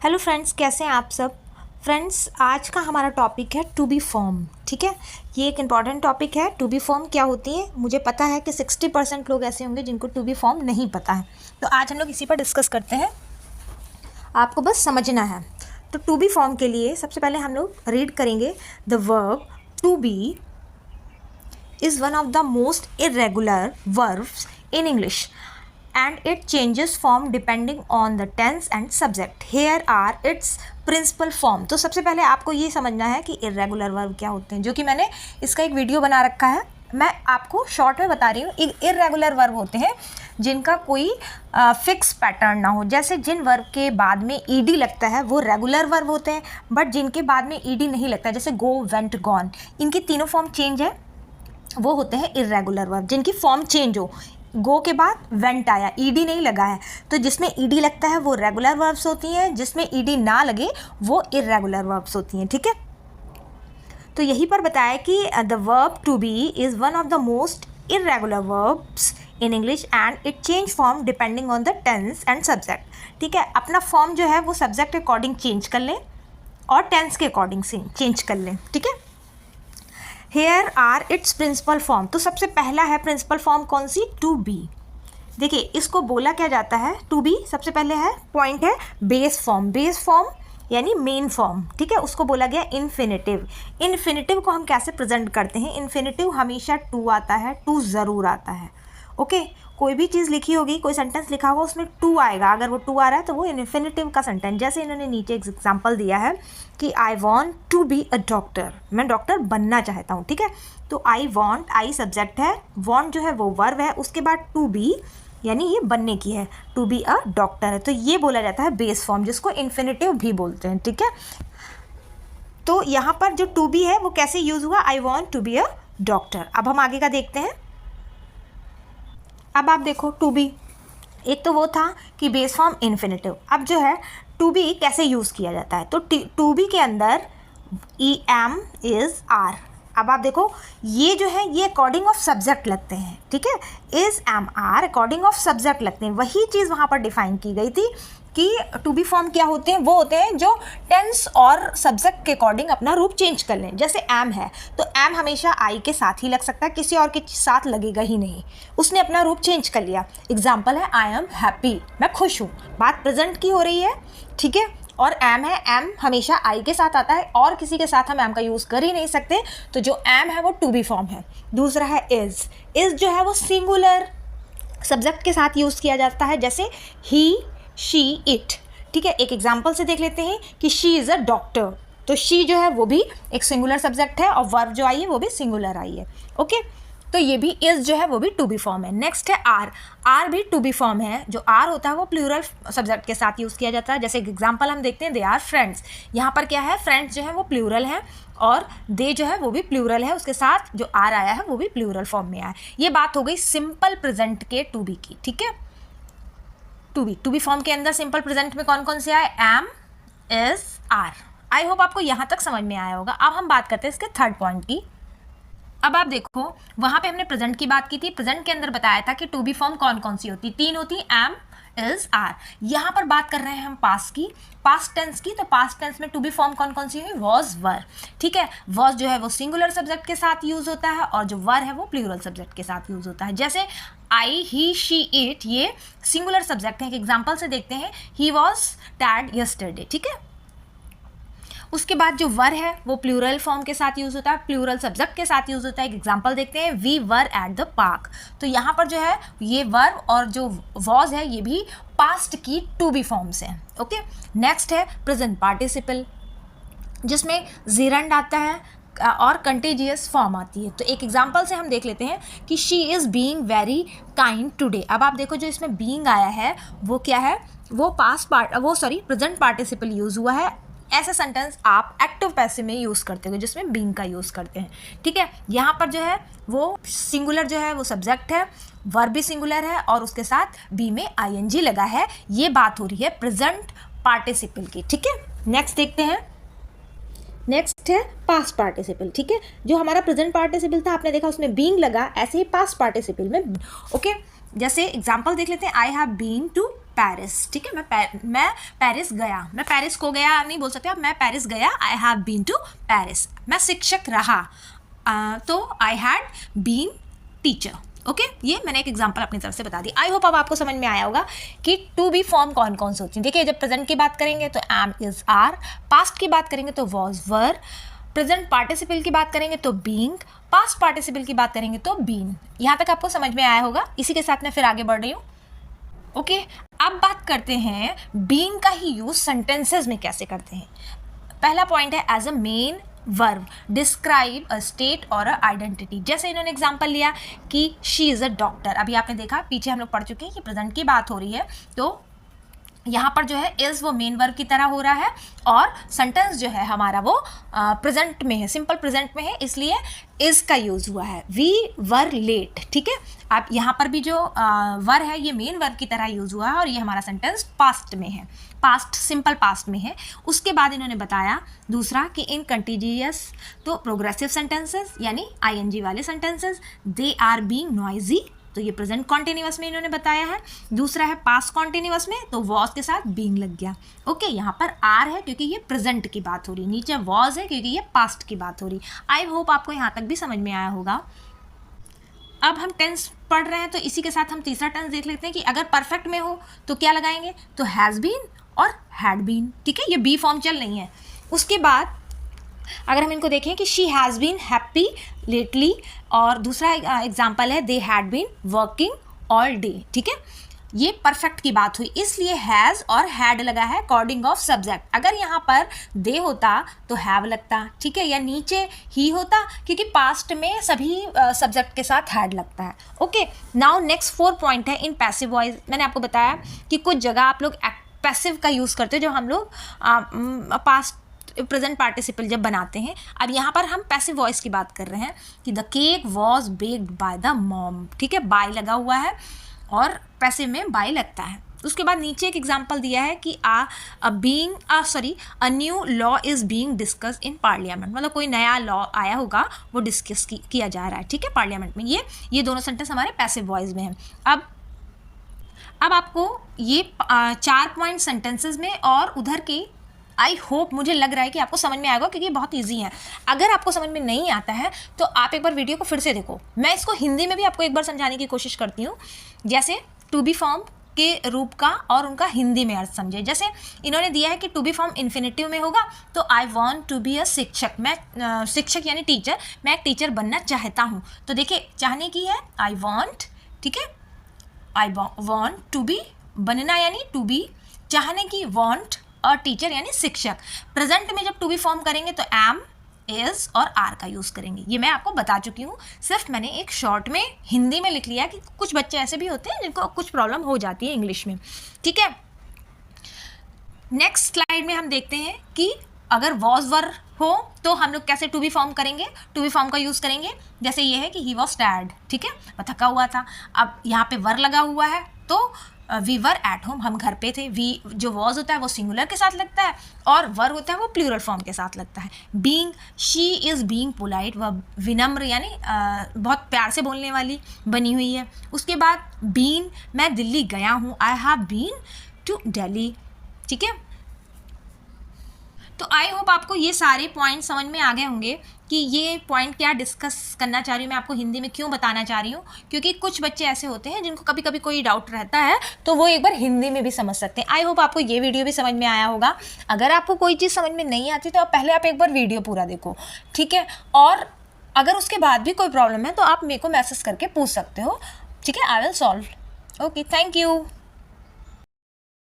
Hello friends, कैसे हैं आप सब। फ्रेंड्स, आज का हमारा टॉपिक है टू बी फॉर्म। ठीक है, ये एक इम्पॉर्टेंट टॉपिक है। टू बी फॉर्म क्या होती है, मुझे पता है कि 60% लोग ऐसे होंगे जिनको टू बी फॉर्म नहीं पता है। तो आज हम लोग इसी पर डिस्कस करते हैं, आपको बस समझना है। तो टू बी फॉर्म के लिए सबसे पहले हम लोग रीड करेंगे the verb to be is one of the most irregular verbs in English and it changes form depending on the tense and subject. Here are its principal form. तो सबसे पहले आपको ये समझना है कि irregular verb क्या होते हैं, जो कि मैंने इसका एक वीडियो बना रखा है। मैं आपको शॉर्ट में बता रही हूँ। इरेगुलर वर्ब होते हैं जिनका कोई फिक्स पैटर्न ना हो। जैसे जिन वर्ब के बाद में ईडी लगता है वो रेगुलर वर्ब होते हैं, बट जिनके बाद में ईडी नहीं लगता, जैसे गो, वेंट, गॉन, इनकी तीनों फॉर्म चेंज है, वो होते हैं इरेगुलर वर्ब। जिनकी फॉर्म चेंज हो, गो के बाद वेंट आया, ईडी नहीं लगा है, तो जिसमें ईडी लगता है वो रेगुलर वर्ब्स होती हैं, जिसमें ईडी ना लगे वो इरेगुलर वर्ब्स होती हैं। ठीक है, तो यहीं पर बताया कि the verb to be is one of the most irregular verbs in English and it change form depending on the tense and subject. ठीक है, अपना फॉर्म जो है वो सब्जेक्ट के अकॉर्डिंग चेंज कर लें और टेंस के अकॉर्डिंग से चेंज कर लें। ठीक है, here are its principal form. तो सबसे पहला है प्रिंसिपल फॉर्म कौन सी, टू बी। देखिए, इसको बोला क्या जाता है, टू बी सबसे पहले है पॉइंट है बेस फॉर्म। बेस फॉर्म यानी मेन फॉर्म। ठीक है, उसको बोला गया इन्फिनिटिव। इन्फिनिटिव को हम कैसे प्रेजेंट करते हैं, इन्फिनिटिव हमेशा टू आता है, टू ज़रूर आता है। ओके, कोई भी चीज़ लिखी होगी, कोई सेंटेंस लिखा होगा, उसमें टू आएगा। अगर वो टू आ रहा है तो वो इन्फिनिटिव का सेंटेंस। जैसे इन्होंने नीचे एक एग्जांपल दिया है कि I want to be a doctor, मैं डॉक्टर बनना चाहता हूँ। ठीक है, तो आई वॉन्ट, आई सब्जेक्ट है, वॉन्ट जो है वो वर्ब है, उसके बाद टू बी यानी ये बनने की है, टू बी अ डॉक्टर है। तो ये बोला जाता है बेस फॉर्म, जिसको इन्फिनिटिव भी बोलते हैं। ठीक है, तो यहाँ पर जो टू बी है वो कैसे यूज़ हुआ, I want to be a doctor. अब हम आगे का देखते हैं। अब आप देखो, टू बी एक तो वो था कि बेस फॉर्म इन्फिनिटिव। अब जो है टू बी कैसे यूज़ किया जाता है, तो टू बी के अंदर ई एम इज़ आर। अब आप देखो, ये जो है ये अकॉर्डिंग ऑफ सब्जेक्ट लगते हैं। ठीक है, is am are according of subject लगते हैं। वही चीज़ वहाँ पर डिफाइन की गई थी कि टू बी फॉर्म क्या होते हैं, वो होते हैं जो टेंस और सब्जेक्ट के अकॉर्डिंग अपना रूप चेंज कर लें। जैसे एम है तो एम हमेशा आई के साथ ही लग सकता है, किसी और के साथ लगेगा ही नहीं, उसने अपना रूप चेंज कर लिया। एग्जाम्पल है आई एम हैप्पी, मैं खुश हूँ, बात प्रेजेंट की हो रही है। ठीक है, और एम है, एम हमेशा आई के साथ आता है और किसी के साथ हम एम का यूज़ कर ही नहीं सकते, तो जो एम है वो टू बी फॉर्म है। दूसरा है इज़। इज़ जो है वो सिंगुलर सब्जेक्ट के साथ यूज़ किया जाता है, जैसे ही, शी, इट। ठीक है, एक एग्जाम्पल से देख लेते हैं कि शी इज़ अ डॉक्टर, तो शी जो है वो भी एक सिंगुलर सब्जेक्ट है और वर्ब जो आई है वो भी सिंगुलर आई है। ओके, तो ये भी इज़ जो है वो भी टू बी फॉर्म है। नेक्स्ट है आर। आर भी टू बी फॉर्म है। जो आर होता है वो प्लूरल सब्जेक्ट के साथ यूज़ किया जाता है। जैसे एग्जाम्पल हम देखते हैं, दे आर फ्रेंड्स। यहाँ पर क्या है, फ्रेंड्स जो है वो प्लूरल है और दे जो है वो भी प्लूरल है, उसके साथ जो आर आया है वो भी प्लूरल फॉर्म में आया है। ये बात हो गई सिंपल प्रेजेंट के टू बी की। ठीक है, टू बी फॉर्म के अंदर सिंपल प्रेजेंट में कौन कौन से आए, am, is, are. I hope आपको यहाँ तक समझ में आया होगा। अब हम बात करते हैं इसके थर्ड पॉइंट की। अब आप देखो, वहाँ पे हमने प्रेजेंट की बात की थी। प्रेजेंट के अंदर बताया था कि टू बी फॉर्म कौन कौन सी होती, तीन होती, एम, इज, आर। यहाँ पर बात कर रहे हैं हम पास्ट की, पास्ट टेंस की। तो पास्ट टेंस में टू बी फॉर्म कौन कौन सी है, वॉज, वर। ठीक है, वॉज जो है वो सिंगुलर सब्जेक्ट के साथ यूज होता है और जो वर है वो प्लूरल सब्जेक्ट के साथ यूज होता है। जैसे आई, ही, शी, इट, ये सिंगुलर सब्जेक्ट है। एक एग्जाम्पल से देखते हैं, ही वॉज टैड यस्टरडे। ठीक है, उसके बाद जो वर है वो प्लूरल फॉर्म के साथ यूज़ होता है, प्लूरल सब्जेक्ट के साथ यूज़ होता है। एक एग्जांपल देखते हैं, we were at the park. तो यहाँ पर जो है ये वर्ब और जो वॉज है ये भी पास्ट की टू बी फॉर्म्स हैं। ओके, नेक्स्ट है प्रेजेंट पार्टिसिपल, जिसमें जीरंड आता है और कंटेजियस फॉर्म आती है। तो एक एग्जांपल से हम देख लेते हैं कि she is being very kind today. अब आप देखो, जो इसमें बीइंग आया है वो क्या है, वो प्रेजेंट पार्टिसिपल यूज़ हुआ है। ऐसा सेंटेंस आप एक्टिव पैसिव में यूज़ करते हो जिसमें बीइंग का यूज़ करते हैं। ठीक है, यहाँ पर जो है वो सिंगुलर जो है वो सब्जेक्ट है, वर्ब भी सिंगुलर है और उसके साथ बी में आईएनजी लगा है। ये बात हो रही है प्रेजेंट पार्टिसिपल की। ठीक है, नेक्स्ट देखते हैं। नेक्स्ट है पास्ट पार्टिसिपल। ठीक है, जो हमारा प्रेजेंट पार्टिसिपल था आपने देखा उसमें बीइंग लगा, ऐसे ही पास्ट पार्टिसिपल में। ओके, जैसे एग्जांपल देख लेते हैं, I have been to Paris, ठीक है। मैं पेरिस गया, मैं पेरिस को गया नहीं बोल सकते आप, मैं पेरिस गया, I have been to Paris. मैं शिक्षक रहा, तो I had been teacher. Okay, ये मैंने एक एग्जांपल अपनी तरफ से बता दी। आई होप अब आपको समझ में आया होगा कि टू बी फॉर्म कौन कौन से होती है। देखिए, जब प्रेजेंट की बात करेंगे तो एम इज आर, पास्ट की बात करेंगे तो वॉज वर, प्रेजेंट पार्टिसिपल की बात करेंगे तो बीइंग, पास्ट पार्टिसिपल की बात करेंगे तो बीन। यहाँ तक आपको समझ में आया होगा। इसी के साथ मैं फिर आगे बढ़ रही हूँ। ओके, अब बात करते हैं बीन का ही यूज सेंटेंसेस में कैसे करते हैं। पहला पॉइंट है as a main verb, describe a state और अ आइडेंटिटी। जैसे इन्होंने एग्जांपल लिया कि शी इज़ अ डॉक्टर। अभी आपने देखा, पीछे हम लोग पढ़ चुके हैं कि प्रेजेंट की बात हो रही है, तो यहाँ पर जो है इज़ वो मेन वर्ब की तरह हो रहा है और सेंटेंस जो है हमारा वो प्रेजेंट में है, सिंपल प्रेजेंट में है, इसलिए इज़ का यूज़ हुआ है। वी वर लेट, ठीक है। अब यहाँ पर भी जो वर है ये मेन वर्ब की तरह यूज़ हुआ है और ये हमारा सेंटेंस पास्ट में है, पास्ट सिंपल पास्ट में है। उसके बाद इन्होंने बताया दूसरा कि इन कंटीन्यूअस तो प्रोग्रेसिव सेंटेंसेस यानी आईएनजी वाले sentences, they are being noisy, तो ये प्रेजेंट कॉन्टिन्यूअस में इन्होंने बताया है। दूसरा है पास्ट कॉन्टिन्यूअस में, तो वॉज के साथ बीइंग लग गया। ओके, यहाँ पर आर है क्योंकि ये प्रेजेंट की बात हो रही है, नीचे वॉज है क्योंकि ये पास्ट की बात हो रही। आई होप आपको यहाँ तक भी समझ में आया होगा। अब हम टेंस पढ़ रहे हैं तो इसी के साथ हम तीसरा टेंस देख लेते हैं कि अगर परफेक्ट में हो तो क्या लगाएंगे, तो हैज़ बीन और हैड बीन, ठीक है। ये बी फॉर्म चल रही है। उसके बाद अगर हम इनको देखें कि she has been happy lately, और दूसरा एग्जाम्पल है they had been working all day, ठीक है। ये परफेक्ट की बात हुई, इसलिए हैज़ और हैड लगा है अकॉर्डिंग ऑफ सब्जेक्ट। अगर यहाँ पर दे होता तो हैव लगता, ठीक है, या नीचे ही होता क्योंकि पास्ट में सभी सब्जेक्ट के साथ हैड लगता है। ओके, नाउ नेक्स्ट 4 पॉइंट है इन पैसिव वॉइस। मैंने आपको बताया कि कुछ जगह आप लोग पैसिव का यूज़ करते हो जब हम लोग पास्ट प्रेजेंट पार्टिसिपल जब बनाते हैं। अब यहाँ पर हम पैसिव वॉइस की बात कर रहे हैं कि the cake was baked by the mom, ठीक है, बाय लगा हुआ है और पैसिव में बाय लगता है। उसके बाद नीचे एक एग्जांपल दिया है कि a new law is being discuss in parliament, मतलब कोई नया लॉ आया होगा वो डिस्कस किया जा रहा है, ठीक है, पार्लियामेंट में। ये दोनों सेंटेंस हमारे पैसिव वॉइस में हैं। अब आपको ये 4 पॉइंट सेंटेंसेस में और उधर के आई होप मुझे लग रहा है कि आपको समझ में आएगा क्योंकि बहुत ईजी है। अगर आपको समझ में नहीं आता है तो आप एक बार वीडियो को फिर से देखो। मैं इसको हिंदी में भी आपको एक बार समझाने की कोशिश करती हूँ, जैसे टू बी फॉर्म के रूप का और उनका हिंदी में अर्थ समझे। जैसे इन्होंने दिया है कि टू बी फॉर्म इन्फिनेटिव में होगा तो I want to be a शिक्षक, मैं शिक्षक यानी टीचर, मैं एक टीचर बनना चाहता हूँ। तो देखिए, चाहने की है आई वॉन्ट, ठीक है, आई वॉन्ट टू बी, बनना यानी टू बी, चाहने की वॉन्ट और टीचर यानी शिक्षक। प्रेजेंट में जब टू बी फॉर्म करेंगे तो एम, इज और आर का यूज़ करेंगे। ये मैं आपको बता चुकी हूँ, सिर्फ मैंने एक शॉर्ट में हिंदी में लिख लिया कि कुछ बच्चे ऐसे भी होते हैं जिनको कुछ प्रॉब्लम हो जाती है इंग्लिश में, ठीक है। नेक्स्ट स्लाइड में हम देखते हैं कि अगर वॉज वर हो तो हम लोग कैसे टू बी फॉर्म करेंगे, टू बी फॉर्म का यूज़ करेंगे। जैसे ये है कि ही वॉज टायर्ड, ठीक है, वह थका हुआ था। अब यहाँ पे वर लगा हुआ है तो वी वर एट होम, हम घर पे थे। वी जो वॉज होता है वो सिंगुलर के साथ लगता है और वर होता है वो प्लूरल फॉर्म के साथ लगता है। Being, she is being polite, वह विनम्र यानी बहुत प्यार से बोलने वाली बनी हुई है। उसके बाद बीन, मैं दिल्ली गया हूँ, I have been to Delhi, ठीक है। तो आई होप आपको ये सारे पॉइंट समझ में आ गए होंगे कि ये पॉइंट क्या डिस्कस करना चाह रही हूँ मैं, आपको हिंदी में क्यों बताना चाह रही हूँ, क्योंकि कुछ बच्चे ऐसे होते हैं जिनको कभी कभी कोई डाउट रहता है तो वो एक बार हिंदी में भी समझ सकते हैं। आई होप आपको ये वीडियो भी समझ में आया होगा। अगर आपको कोई चीज़ समझ में नहीं आती तो पहले आप एक बार वीडियो पूरा देखो, ठीक है, और अगर उसके बाद भी कोई प्रॉब्लम है तो आप मेरे को मैसेज करके पूछ सकते हो, ठीक है, I will solve. Okay, thank you.